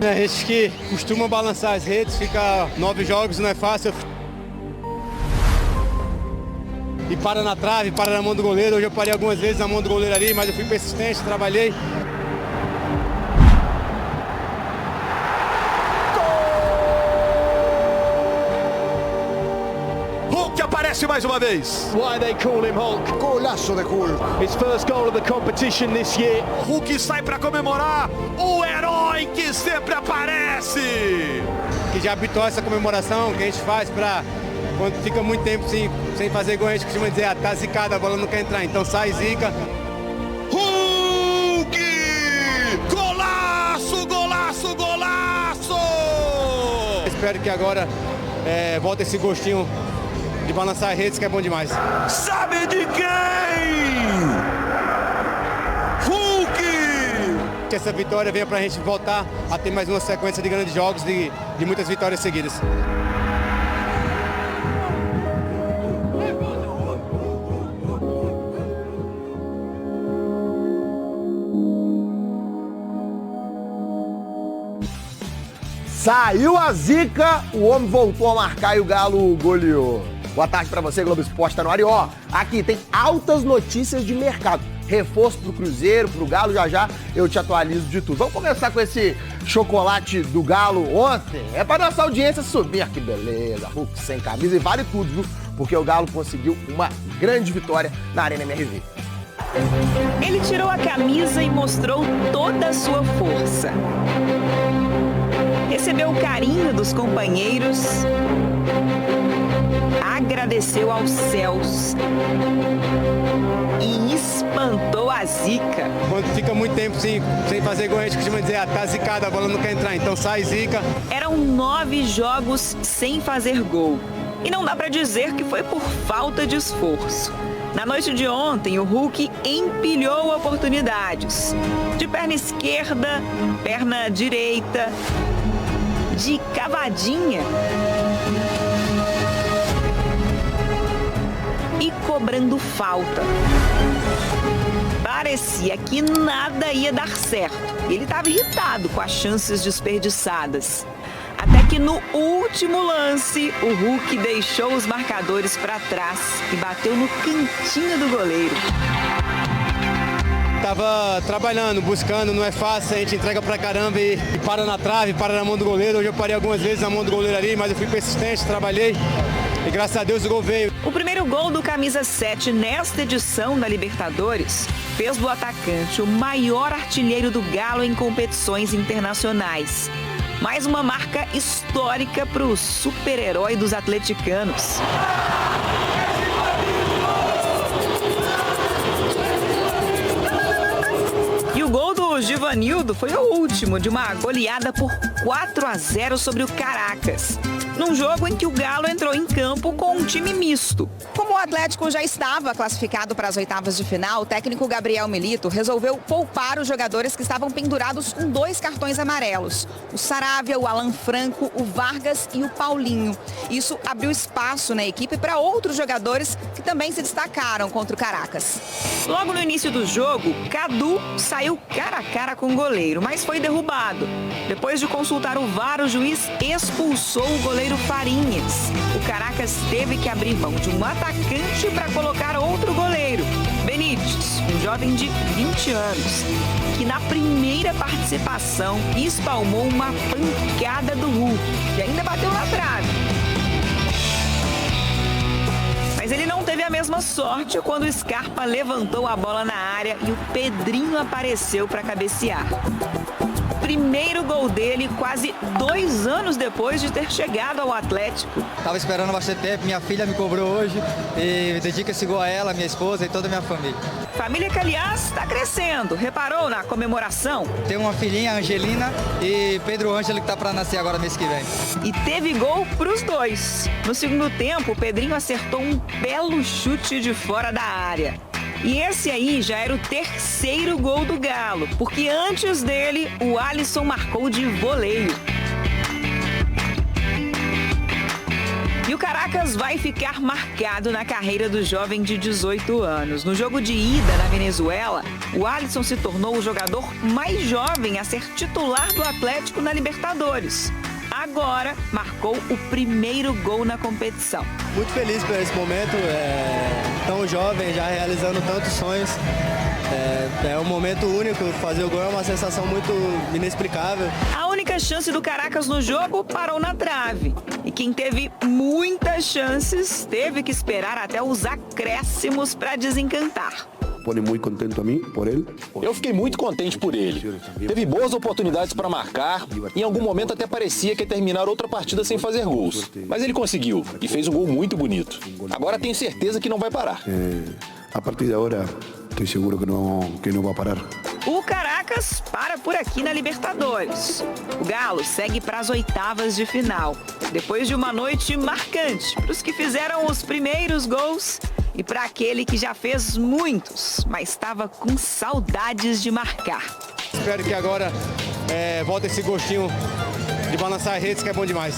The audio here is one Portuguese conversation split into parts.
A gente que costuma balançar as redes, fica 9 jogos, não é fácil. E para na trave, para na mão do goleiro. Hoje eu parei algumas vezes na mão do goleiro ali, mas eu fui persistente, trabalhei. Hulk aparece mais uma vez. Why they call him Hulk? Golaço de Hulk. His first goal of the competition this year. Hulk sai para comemorar, o herói que sempre aparece. Que já habitou essa comemoração que a gente faz para quando fica muito tempo sem fazer gol, a gente costuma dizer, tá zicada, a bola não quer entrar, então sai zica. Hulk! Golaço, golaço, golaço! Espero que agora volte esse gostinho de balançar as redes, que é bom demais. Sabe de quem? Hulk! Que essa vitória venha pra gente voltar a ter mais uma sequência de grandes jogos, de muitas vitórias seguidas. Saiu a zica, o homem voltou a marcar e o Galo goleou. Boa tarde pra você, Globo Esporte tá no ar. E ó, aqui tem altas notícias de mercado. Reforço pro Cruzeiro, pro Galo, já eu te atualizo de tudo. Vamos começar com esse chocolate do Galo ontem. É pra nossa audiência subir, que beleza. Hulk sem camisa e vale tudo, viu? Porque o Galo conseguiu uma grande vitória na Arena MRV. Ele tirou a camisa e mostrou toda a sua força. Recebeu o carinho dos companheiros, agradeceu aos céus e espantou a zica. Quando fica muito tempo sem fazer gol, a gente costuma dizer, tá zicada, a bola não quer entrar, então sai zica. Eram 9 jogos sem fazer gol. E não dá pra dizer que foi por falta de esforço. Na noite de ontem, o Hulk empilhou oportunidades. De perna esquerda, perna direita, de cavadinha e cobrando falta. Parecia que nada ia dar certo. Ele estava irritado com as chances desperdiçadas. Até que no último lance, o Hulk deixou os marcadores para trás e bateu no cantinho do goleiro. Tava trabalhando, buscando, não é fácil, a gente entrega pra caramba e para na trave, para na mão do goleiro. Hoje eu parei algumas vezes na mão do goleiro ali, mas eu fui persistente, trabalhei e graças a Deus o gol veio. O primeiro gol do camisa 7 nesta edição da Libertadores fez do atacante o maior artilheiro do Galo em competições internacionais. Mais uma marca histórica para o super-herói dos atleticanos. E o gol do Givanildo foi o último de uma goleada por 4-0 sobre o Caracas. Num jogo em que o Galo entrou em campo com um time misto. Como o Atlético já estava classificado para as oitavas de final, o técnico Gabriel Milito resolveu poupar os jogadores que estavam pendurados com 2 cartões amarelos. O Saravia, o Alan Franco, o Vargas e o Paulinho. Isso abriu espaço na equipe para outros jogadores que também se destacaram contra o Caracas. Logo no início do jogo, Cadu saiu cara a cara com o goleiro, mas foi derrubado. Depois de consultar o VAR, o juiz expulsou o goleiro Farinhas. O Caracas teve que abrir mão de um atacante para colocar outro goleiro, Benítez, um jovem de 20 anos, que na primeira participação espalmou uma pancada do Hulk, que ainda bateu na trave. Mas ele não teve a mesma sorte quando o Scarpa levantou a bola na área e o Pedrinho apareceu para cabecear. Primeiro gol dele quase 2 anos depois de ter chegado ao Atlético. Tava esperando bastante tempo, minha filha me cobrou hoje e dedico esse gol a ela, minha esposa e toda a minha família. Família que, aliás, está crescendo. Reparou na comemoração? Tem uma filhinha, Angelina, e Pedro Ângelo, que tá para nascer agora mês que vem. E teve gol para os dois. No segundo tempo, o Pedrinho acertou um belo chute de fora da área. E esse aí já era o 3º gol do Galo, porque antes dele, o Alisson marcou de voleio. E o Caracas vai ficar marcado na carreira do jovem de 18 anos. No jogo de ida na Venezuela, o Alisson se tornou o jogador mais jovem a ser titular do Atlético na Libertadores. Agora, marcou o primeiro gol na competição. Muito feliz por esse momento, tão jovem, já realizando tantos sonhos. É um momento único, fazer o gol é uma sensação muito inexplicável. A única chance do Caracas no jogo parou na trave. E quem teve muitas chances teve que esperar até os acréscimos para desencantar. Eu fiquei muito contente por ele. Teve boas oportunidades para marcar e em algum momento até parecia que ia terminar outra partida sem fazer gols. Mas ele conseguiu e fez um gol muito bonito. Agora tenho certeza que não vai parar. A partir de agora, estou seguro que não vai parar. O Caracas para por aqui na Libertadores. O Galo segue para as oitavas de final. Depois de uma noite marcante para os que fizeram os primeiros gols e para aquele que já fez muitos, mas estava com saudades de marcar. Espero que agora volte esse gostinho de balançar redes, que é bom demais.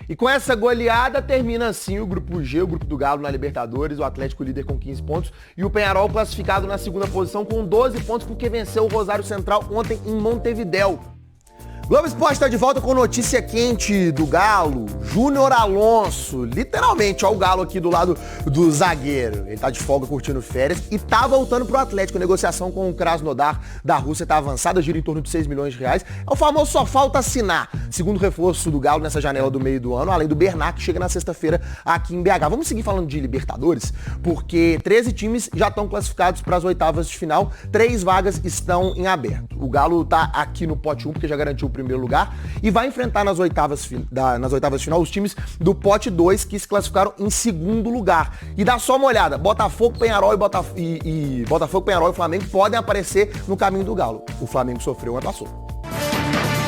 E com essa goleada, termina assim o Grupo G, o Grupo do Galo na Libertadores, o Atlético líder com 15 pontos e o Peñarol classificado na segunda posição com 12 pontos porque venceu o Rosário Central ontem em Montevidéu. Globo Esporte está de volta com notícia quente do Galo. Júnior Alonso, literalmente, ó o Galo aqui do lado do zagueiro. Ele tá de folga curtindo férias e tá voltando pro Atlético. A negociação com o Krasnodar da Rússia tá avançada, gira em torno de 6 milhões de reais. É o famoso só falta assinar. Segundo reforço do Galo nessa janela do meio do ano, além do Bernat, que chega na sexta-feira aqui em BH. Vamos seguir falando de Libertadores, porque 13 times já estão classificados para as oitavas de final. 3 vagas estão em aberto. O Galo tá aqui no pote 1, porque já garantiu o primeiro lugar, e vai enfrentar nas oitavas de final os times do pote 2 que se classificaram em segundo lugar. E dá só uma olhada, Botafogo, Peñarol e Botafogo, Peñarol e Flamengo podem aparecer no caminho do Galo. O Flamengo sofreu, mas passou.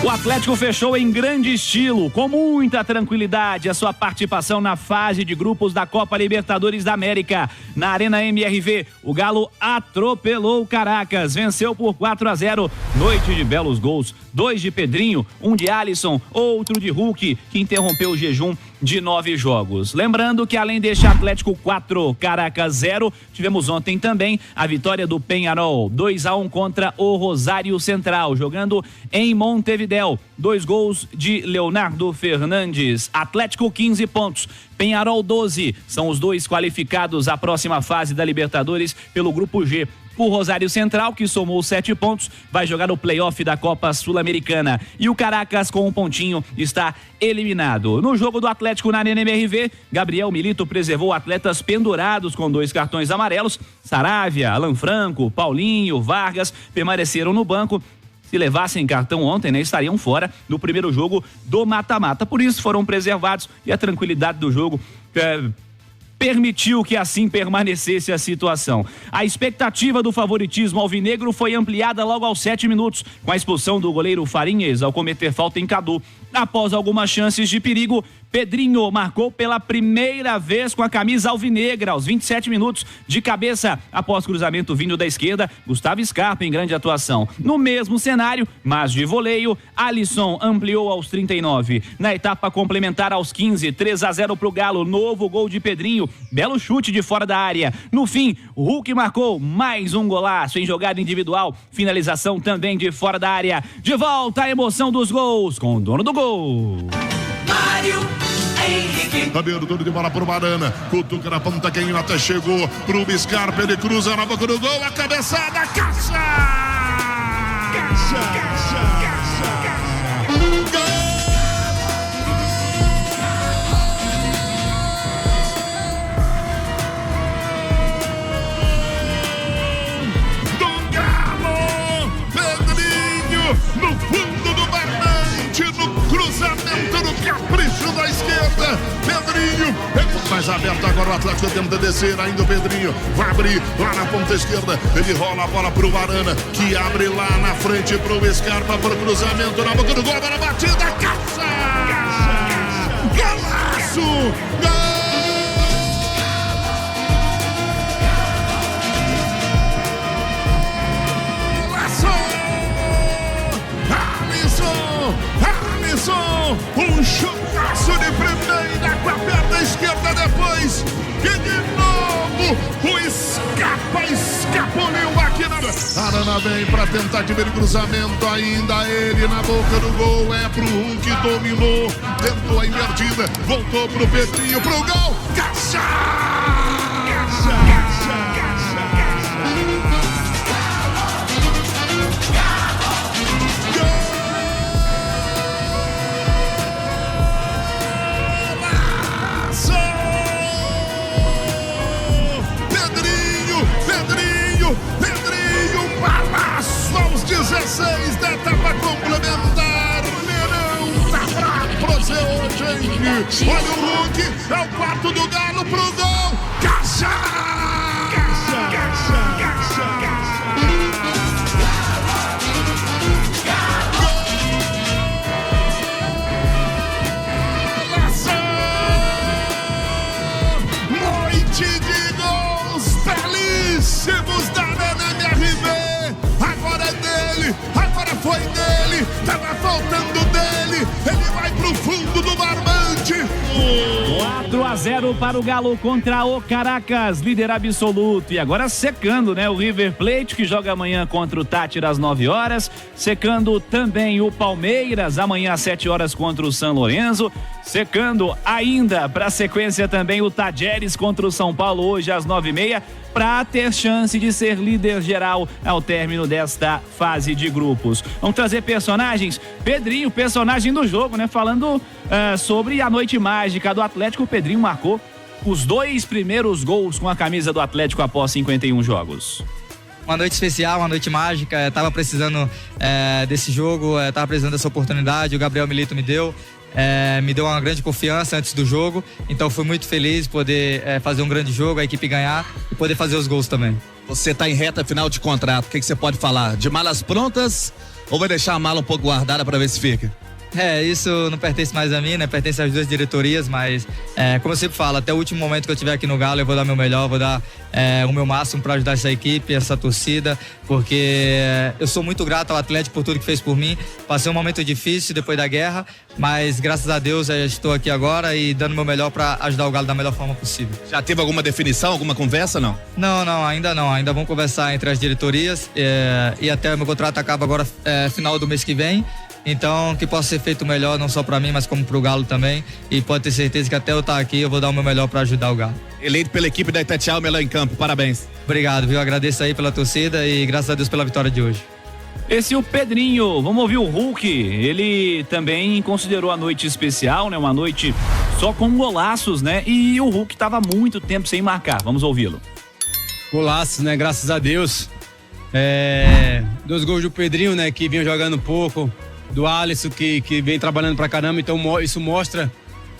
O Atlético fechou em grande estilo, com muita tranquilidade, a sua participação na fase de grupos da Copa Libertadores da América. Na Arena MRV, o Galo atropelou o Caracas, venceu por 4-0. Noite de belos gols, 2 de Pedrinho, 1 de Alisson, outro de Hulk, que interrompeu o jejum de 9 jogos. Lembrando que além deste Atlético 4, Caracas 0, tivemos ontem também a vitória do Peñarol, 2-1 contra o Rosário Central, jogando em Montevidéu. 2 gols de Leonardo Fernandes. Atlético 15 pontos, Peñarol 12. São os 2 qualificados à próxima fase da Libertadores pelo Grupo G. O Rosário Central, que somou 7 pontos, vai jogar o play-off da Copa Sul-Americana. E o Caracas, com 1 pontinho, está eliminado. No jogo do Atlético na Arena MRV, Gabriel Milito preservou atletas pendurados com 2 cartões amarelos. Saravia, Alan Franco, Paulinho, Vargas permaneceram no banco. Se levassem cartão ontem, estariam fora no primeiro jogo do mata-mata. Por isso foram preservados e a tranquilidade do jogo permitiu que assim permanecesse a situação. A expectativa do favoritismo alvinegro foi ampliada logo aos 7 minutos, com a expulsão do goleiro Farinhas ao cometer falta em Cadu. Após algumas chances de perigo, Pedrinho marcou pela primeira vez com a camisa alvinegra aos 27 minutos de cabeça, após cruzamento vindo da esquerda. Gustavo Scarpa em grande atuação. No mesmo cenário, mas de voleio, Alisson ampliou aos 39. Na etapa complementar aos 15, 3-0 pro Galo, novo gol de Pedrinho, belo chute de fora da área. No fim, o Hulk marcou mais um golaço em jogada individual, finalização também de fora da área. De volta a emoção dos gols com o dono do gol. Mário Henrique. Cabelo todo de bola pro Barana. Cutuca na ponta, quem até chegou pro Scarpa, ele cruza na boca do gol, a cabeçada, caixa! Caixa! Caixa! Gol! Do Galo! Pedrinho no fundo do barbante, no cruzamento, no capricho da esquerda. Pedrinho é muito mais aberto agora. O Atlético tenta descer ainda. O Pedrinho vai abrir lá na ponta esquerda. Ele rola a bola pro Arana, que abre lá na frente pro Scarpa, pro cruzamento na boca do gol. Agora a batida, caixa! Golaço! Gol! Alisson! vem pra tentativa de cruzamento, ainda ele na boca do gol, é pro Hulk, dominou, tentou a invertida, voltou pro Pedrinho, pro gol, Caixa! Pedrinho, balaço aos 16 da etapa complementar. O Mineirão tá pra você hoje, hein? Olha o Hulk, é o quarto do Galo pro gol. Caixa! Noite de gols belíssimos da MRV. Agora é dele, agora foi dele, tava faltando dele, ele vai pro fundo do barbante. 4-0 para o Galo contra o Caracas, líder absoluto. E agora secando, né? O River Plate, que joga amanhã contra o Táchira às 9 horas. Secando também o Palmeiras, amanhã às 7 horas contra o São Lourenço. Secando ainda para a sequência também o Tajeres contra o São Paulo hoje às 9h30, para ter chance de ser líder geral ao término desta fase de grupos. Vamos trazer personagens. Pedrinho, personagem do jogo, né? Falando sobre a noite mágica do Atlético. O Pedrinho marcou os 2 primeiros gols com a camisa do Atlético após 51 jogos. Uma noite especial, uma noite mágica. Tava precisando desse jogo, tava precisando dessa oportunidade. O Gabriel Milito me deu uma grande confiança antes do jogo, então fui muito feliz poder fazer um grande jogo, a equipe ganhar e poder fazer os gols também. Você está em reta final de contrato, o que você pode falar? De malas prontas ou vai deixar a mala um pouco guardada para ver se fica? Isso não pertence mais a mim, né? Pertence às 2 diretorias, mas como eu sempre falo, até o último momento que eu estiver aqui no Galo, eu vou dar meu melhor, vou dar o meu máximo para ajudar essa equipe, essa torcida, porque eu sou muito grato ao Atlético por tudo que fez por mim. Passei um momento difícil depois da guerra, mas graças a Deus eu estou aqui agora e dando meu melhor para ajudar o Galo da melhor forma possível. Já teve alguma definição, alguma conversa, não? Não, ainda não. Ainda vamos conversar entre as diretorias e até o meu contrato acaba agora final do mês que vem. Então, que possa ser feito melhor, não só para mim, mas como para o Galo também. E pode ter certeza que até eu estar aqui, eu vou dar o meu melhor para ajudar o Galo. Eleito pela equipe da Itatiaia, o melhor em campo. Parabéns. Obrigado, viu? Agradeço aí pela torcida e graças a Deus pela vitória de hoje. Esse é o Pedrinho. Vamos ouvir o Hulk. Ele também considerou a noite especial, né? Uma noite só com golaços, né? E o Hulk estava muito tempo sem marcar. Vamos ouvi-lo. Golaços, né? Graças a Deus. 2 gols do Pedrinho, né? Que vinha jogando pouco. Do Alisson, que vem trabalhando pra caramba, então isso mostra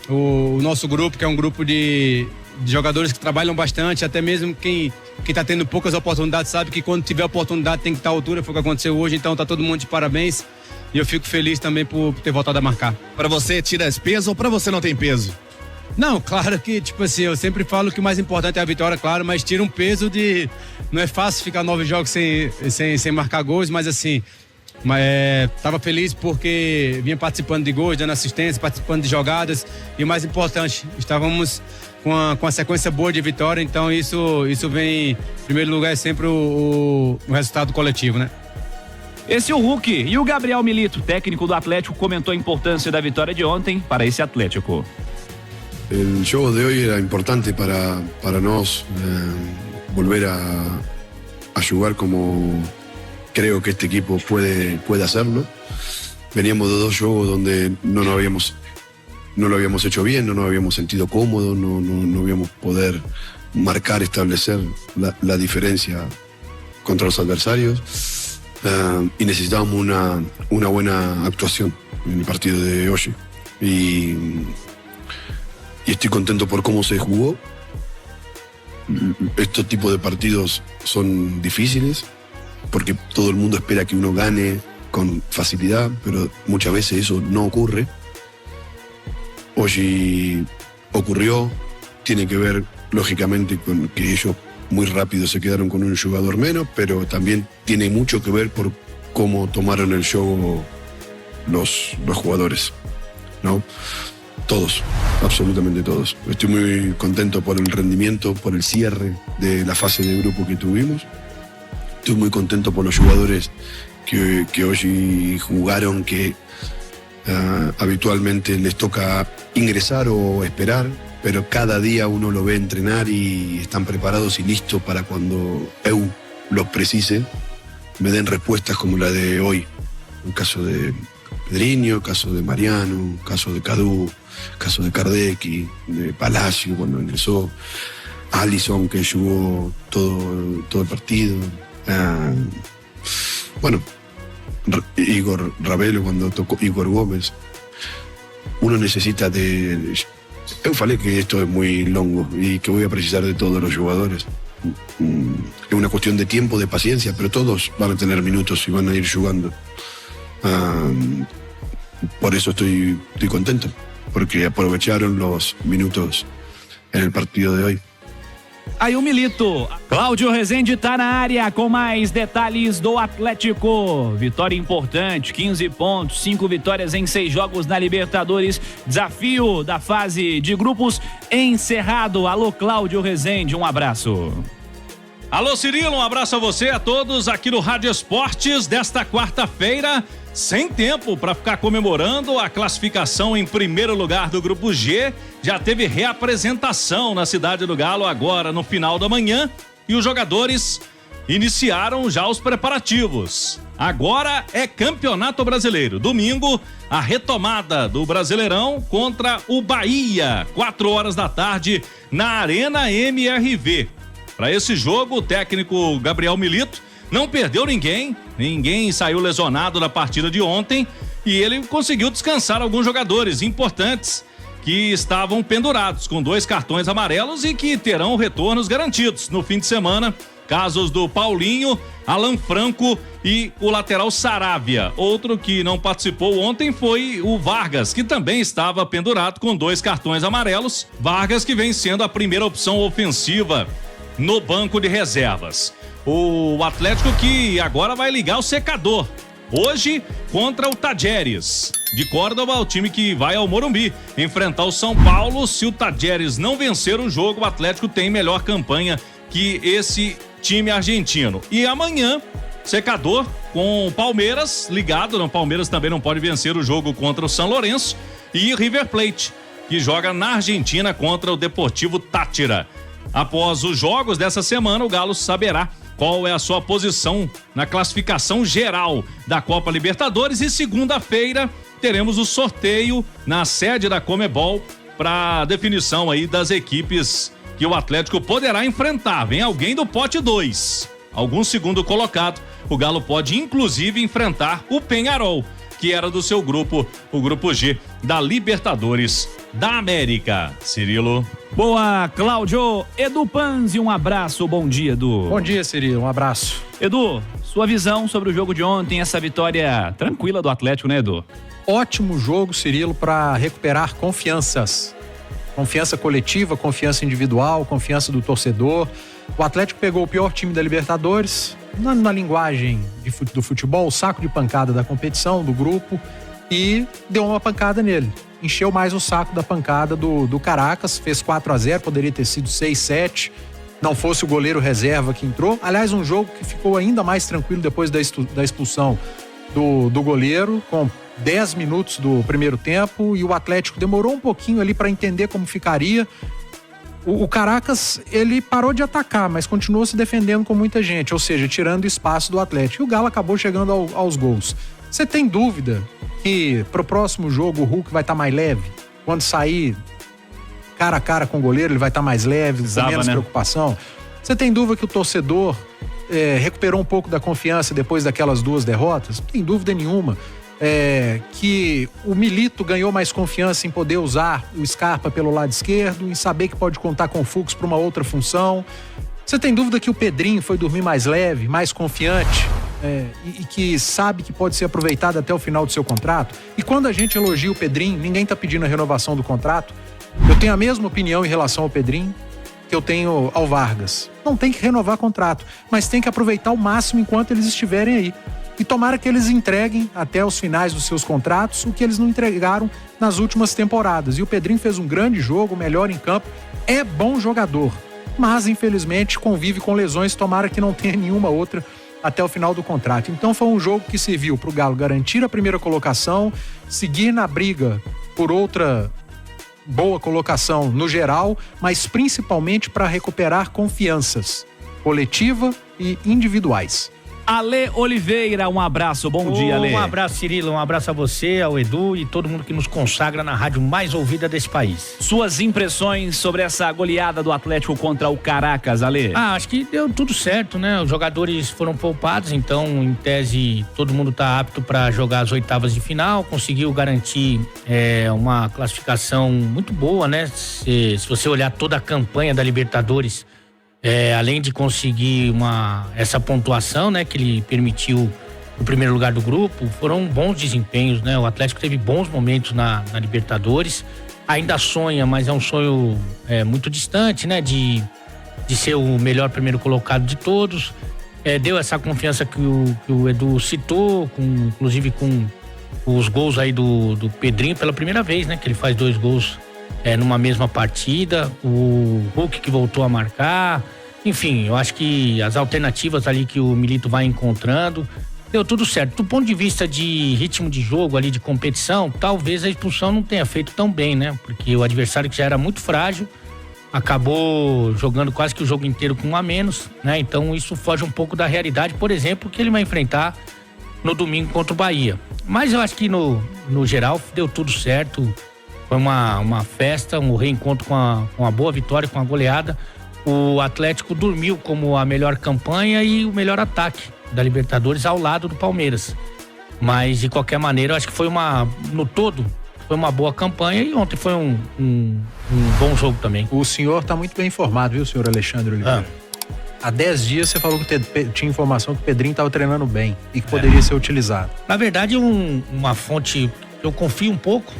o nosso grupo, que é um grupo de jogadores que trabalham bastante, até mesmo quem tá tendo poucas oportunidades sabe que quando tiver oportunidade tem que estar à altura, foi o que aconteceu hoje, então tá todo mundo de parabéns e eu fico feliz também por ter voltado a marcar. Pra você tira esse peso ou pra você não tem peso? Não, claro que, tipo assim, eu sempre falo que o mais importante é a vitória, claro, mas tira um peso de... Não é fácil ficar 9 jogos sem marcar gols, mas assim... Mas estava feliz porque vinha participando de gols, dando assistência, participando de jogadas e o mais importante, estávamos com a sequência boa de vitória, então isso vem, em primeiro lugar, é sempre o resultado coletivo, né? Esse é o Hulk. E o Gabriel Milito, técnico do Atlético, comentou a importância da vitória de ontem para esse Atlético. El juego de hoy era importante para nós volver a jugar como creo que este equipo puede hacerlo. Veníamos de 2 juegos donde no lo habíamos hecho bien, no nos habíamos sentido cómodos, no habíamos poder marcar, establecer la diferencia contra los adversarios y necesitábamos una buena actuación en el partido de hoy. Y estoy contento por cómo se jugó. Estos tipos de partidos son difíciles porque todo el mundo espera que uno gane con facilidad, pero muchas veces eso no ocurre. Hoy ocurrió, tiene que ver lógicamente con que ellos muy rápido se quedaron con un jugador menos, pero también tiene mucho que ver por cómo tomaron el juego los jugadores, ¿no? Todos, absolutamente todos. Estoy muy contento por el rendimiento, por el cierre de la fase de grupo que tuvimos. estoy muy contento por los jugadores que hoy jugaron, que habitualmente les toca ingresar o esperar, pero cada día uno lo ve entrenar y están preparados y listos para cuando eu los precise, me den respuestas como la de hoy. El caso de Pedrinho, caso de Mariano, caso de Cadu, caso de Kardecki, de Palacio cuando ingresó, Alisson que jugó todo el partido. Bueno, Igor Ravelo cuando tocó, Igor Gómez. Uno necesita de... Eu falei que esto es muy longo y que voy a precisar de todos los jugadores. Es una cuestión de tiempo, de paciencia, pero todos van a tener minutos y van a ir jugando. Por eso estoy contento, porque aprovecharon los minutos en el partido de hoy. Aí o Milito. Cláudio Rezende tá na área com mais detalhes do Atlético. Vitória importante, 15 pontos, 5 vitórias em 6 jogos na Libertadores. Desafio da fase de grupos encerrado. Alô, Cláudio Rezende, um abraço. Alô, Cirilo, um abraço a você, a todos aqui no Rádio Esportes desta quarta-feira. Sem tempo para ficar comemorando a classificação em primeiro lugar do Grupo G. Já teve reapresentação na Cidade do Galo agora no final da manhã e os jogadores iniciaram já os preparativos. Agora é Campeonato Brasileiro. Domingo, a retomada do Brasileirão contra o Bahia, 4 da tarde na Arena MRV. Para esse jogo, o técnico Gabriel Milito não perdeu ninguém saiu lesionado da partida de ontem e ele conseguiu descansar alguns jogadores importantes que estavam pendurados com 2 cartões amarelos e que terão retornos garantidos no fim de semana. Casos do Paulinho, Alan Franco e o lateral Saravia. Outro que não participou ontem foi o Vargas, que também estava pendurado com 2 cartões amarelos. Vargas que vem sendo a primeira opção ofensiva no banco de reservas. O Atlético que agora vai ligar o secador. Hoje contra o Tajeres de Córdoba, o time que vai ao Morumbi enfrentar o São Paulo. Se o Tajeres não vencer o jogo, o Atlético tem melhor campanha que esse time argentino. E amanhã, secador com o Palmeiras ligado. O Palmeiras também não pode vencer o jogo contra o São Lourenço. E River Plate, que joga na Argentina contra o Deportivo Táchira. Após os jogos dessa semana, o Galo saberá qual é a sua posição na classificação geral da Copa Libertadores. E segunda-feira teremos o sorteio na sede da Conmebol para definição aí das equipes que o Atlético poderá enfrentar. Vem alguém do pote 2. Algum segundo colocado. O Galo pode inclusive enfrentar o Peñarol, que era do seu grupo, o Grupo G da Libertadores da América. Cirilo. Boa, Cláudio. Edu Panzi, um abraço. Bom dia, Edu. Bom dia, Cirilo. Um abraço. Edu, sua visão sobre o jogo de ontem, essa vitória tranquila do Atlético, né, Edu? Ótimo jogo, Cirilo, para recuperar confianças. Confiança coletiva, confiança individual, confiança do torcedor. O Atlético pegou o pior time da Libertadores, na linguagem do futebol, o saco de pancada da competição, do grupo, e deu uma pancada nele. Encheu mais o saco da pancada do Caracas, fez 4-0, poderia ter sido 6-7, não fosse o goleiro reserva que entrou. Aliás, um jogo que ficou ainda mais tranquilo depois da expulsão do goleiro, com 10 minutos do primeiro tempo, e o Atlético demorou um pouquinho ali para entender como ficaria. O Caracas, ele parou de atacar, mas continuou se defendendo com muita gente, ou seja, tirando espaço do Atlético. E o Galo acabou chegando aos gols. Você tem dúvida que pro próximo jogo o Hulk vai estar mais leve? Quando sair cara a cara com o goleiro, ele vai estar mais leve, com menos preocupação? Você tem dúvida que o torcedor recuperou um pouco da confiança depois daquelas 2 derrotas? Não tem dúvida nenhuma. Que o Milito ganhou mais confiança em poder usar o Scarpa pelo lado esquerdo, em saber que pode contar com o Fux para uma outra função. Você tem dúvida que o Pedrinho foi dormir mais leve, mais confiante, e que sabe que pode ser aproveitado até o final do seu contrato? E quando a gente elogia o Pedrinho, ninguém está pedindo a renovação do contrato. Eu tenho a mesma opinião em relação ao Pedrinho que eu tenho ao Vargas. Não tem que renovar contrato, mas tem que aproveitar o máximo enquanto eles estiverem aí. E tomara que eles entreguem até os finais dos seus contratos o que eles não entregaram nas últimas temporadas. E o Pedrinho fez um grande jogo, melhor em campo, é bom jogador, mas infelizmente convive com lesões, tomara que não tenha nenhuma outra até o final do contrato. Então foi um jogo que serviu para o Galo garantir a primeira colocação, seguir na briga por outra boa colocação no geral, mas principalmente para recuperar confianças coletiva e individuais. Ale Oliveira, um abraço, bom dia, Ale. Um abraço, Cirilo, um abraço a você, ao Edu e todo mundo que nos consagra na rádio mais ouvida desse país. Suas impressões sobre essa goleada do Atlético contra o Caracas, Ale? Acho que deu tudo certo, né? Os jogadores foram poupados, então, em tese, todo mundo tá apto para jogar as oitavas de final, conseguiu garantir uma classificação muito boa, né? Se você olhar toda a campanha da Libertadores, além de conseguir essa pontuação, né, que lhe permitiu o primeiro lugar do grupo, foram bons desempenhos, né? O Atlético teve bons momentos na Libertadores, ainda sonha, mas é um sonho muito distante, né, de ser o melhor primeiro colocado de todos. Deu essa confiança que o Edu citou, inclusive com os gols aí do Pedrinho pela primeira vez, né, que ele faz 2 gols numa mesma partida, o Hulk que voltou a marcar, enfim, eu acho que as alternativas ali que o Milito vai encontrando, deu tudo certo. Do ponto de vista de ritmo de jogo ali, de competição, talvez a expulsão não tenha feito tão bem, né? Porque o adversário que já era muito frágil, acabou jogando quase que o jogo inteiro com um a menos, né? Então isso foge um pouco da realidade, por exemplo, que ele vai enfrentar no domingo contra o Bahia. Mas eu acho que no geral deu tudo certo. Foi uma festa, um reencontro com a boa vitória, com a goleada. O Atlético dormiu como a melhor campanha e o melhor ataque da Libertadores ao lado do Palmeiras. Mas, de qualquer maneira, eu acho que foi no todo, foi uma boa campanha e ontem foi um bom jogo também. O senhor está muito bem informado, viu, senhor Alexandre Oliveira? Há 10 dias você falou que tinha informação que o Pedrinho estava treinando bem e que poderia ser utilizado. Na verdade, uma fonte que eu confio um pouco,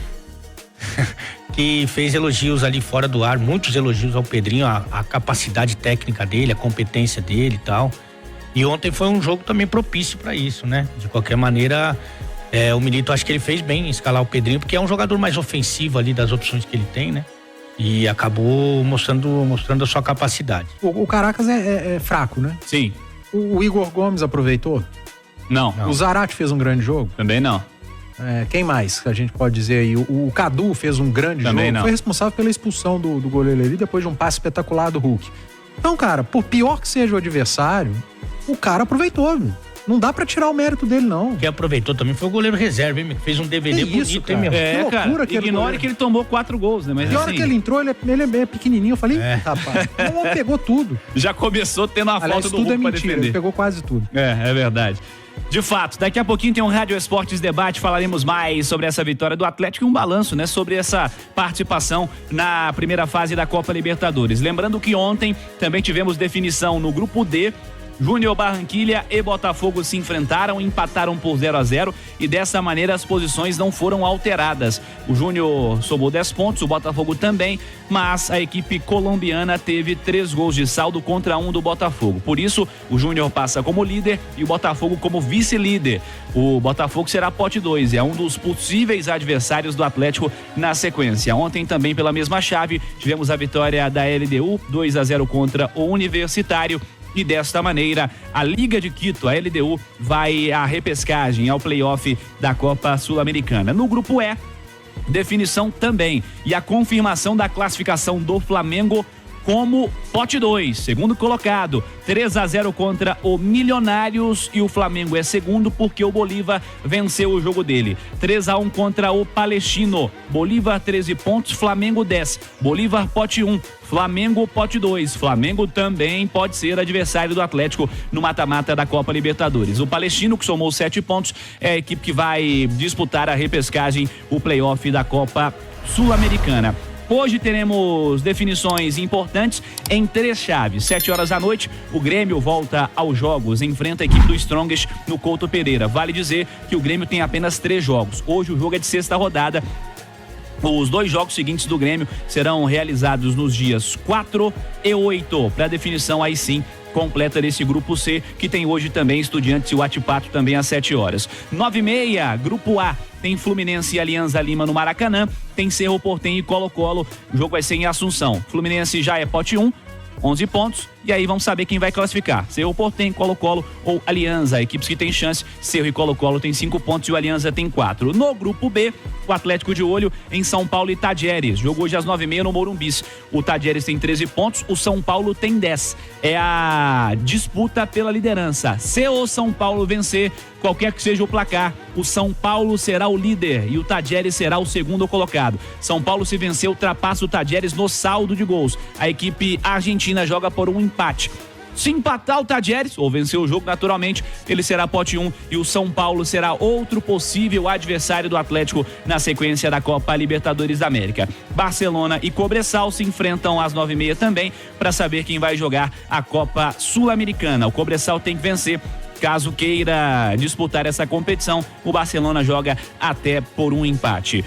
que fez elogios ali fora do ar, muitos elogios ao Pedrinho, a capacidade técnica dele, a competência dele e tal. E ontem foi um jogo também propício para isso, né? De qualquer maneira, o Milito, acho que ele fez bem em escalar o Pedrinho, porque é um jogador mais ofensivo ali das opções que ele tem, né? E acabou mostrando a sua capacidade. O Caracas é fraco, né? Sim. O Igor Gomes aproveitou? Não. O Zarate fez um grande jogo? Também não. Quem mais que a gente pode dizer aí? O Cadu fez um grande Também jogo. não. Foi responsável pela expulsão do goleiro ali depois de um passe espetacular do Hulk. Então, cara, por pior que seja o adversário, o cara aproveitou, viu? Não dá pra tirar o mérito dele, não. Quem aproveitou também foi o goleiro reserva, hein? Que fez um DVD bonito, hein, meu? Que loucura, cara, ignore que ele tomou 4 gols, né? Mas na hora que ele entrou, ele é pequenininho. Eu falei, rapaz, o homem pegou tudo. Já começou tendo a falta do Hulk pra defender. Ele pegou quase tudo. É verdade. De fato, daqui a pouquinho tem um Rádio Esportes Debate, falaremos mais sobre essa vitória do Atlético e um balanço, né, sobre essa participação na primeira fase da Copa Libertadores. Lembrando que ontem também tivemos definição no Grupo D. Júnior Barranquilla e Botafogo se enfrentaram, empataram por 0-0 e dessa maneira as posições não foram alteradas. O Júnior somou 10 pontos, o Botafogo também, mas a equipe colombiana teve 3 gols de saldo contra 1 do Botafogo. Por isso, o Júnior passa como líder e o Botafogo como vice-líder. O Botafogo será pote 2, é um dos possíveis adversários do Atlético na sequência. Ontem também pela mesma chave, tivemos a vitória da LDU, 2-0 contra o Universitário. E desta maneira, a Liga de Quito, a LDU, vai à repescagem, ao play-off da Copa Sul-Americana. No grupo E, definição também e a confirmação da classificação do Flamengo como pote 2, segundo colocado, 3-0 contra o Milionários e o Flamengo é segundo porque o Bolívar venceu o jogo dele. 3-1 contra o Palestino, Bolívar 13 pontos, Flamengo 10, Bolívar pote 1, Flamengo pote 2, Flamengo também pode ser adversário do Atlético no mata-mata da Copa Libertadores. O Palestino, que somou 7 pontos, é a equipe que vai disputar a repescagem, o play-off da Copa Sul-Americana. Hoje teremos definições importantes em 3 chaves. 7 horas da noite, o Grêmio volta aos jogos, enfrenta a equipe do Strongest no Couto Pereira. Vale dizer que o Grêmio tem apenas 3 jogos. Hoje o jogo é de 6ª rodada. Os 2 jogos seguintes do Grêmio serão realizados nos dias 4 e 8, para definição aí sim completa desse grupo C, que tem hoje também Estudiantes e o Atipato também às 7 horas. 9h30, grupo A, tem Fluminense e Alianza Lima no Maracanã, tem Cerro Porteño e Colo-Colo, o jogo vai ser em Assunção. Fluminense já é pote 1, 11 pontos. E aí vamos saber quem vai classificar. Cerro Porteño, Colo-Colo ou Alianza. Equipes que têm chance, Cerro e Colo-Colo têm 5 pontos e o Alianza tem 4. No grupo B, o Atlético de olho em São Paulo e Tadieres. Jogou hoje às 9h30 no Morumbis. O Tadieres tem 13 pontos, o São Paulo tem 10. É a disputa pela liderança. Se o São Paulo vencer, qualquer que seja o placar, o São Paulo será o líder e o Tadieres será o segundo colocado. São Paulo, se vencer, ultrapassa o Tadieres no saldo de gols. A equipe argentina joga por um empate. Se empatar o Tadieres, ou vencer o jogo naturalmente, ele será pote 1 e o São Paulo será outro possível adversário do Atlético na sequência da Copa Libertadores da América. Barcelona e Cobresal se enfrentam às 9h30 também para saber quem vai jogar a Copa Sul-Americana. O Cobresal tem que vencer. Caso queira disputar essa competição, o Barcelona joga até por um empate.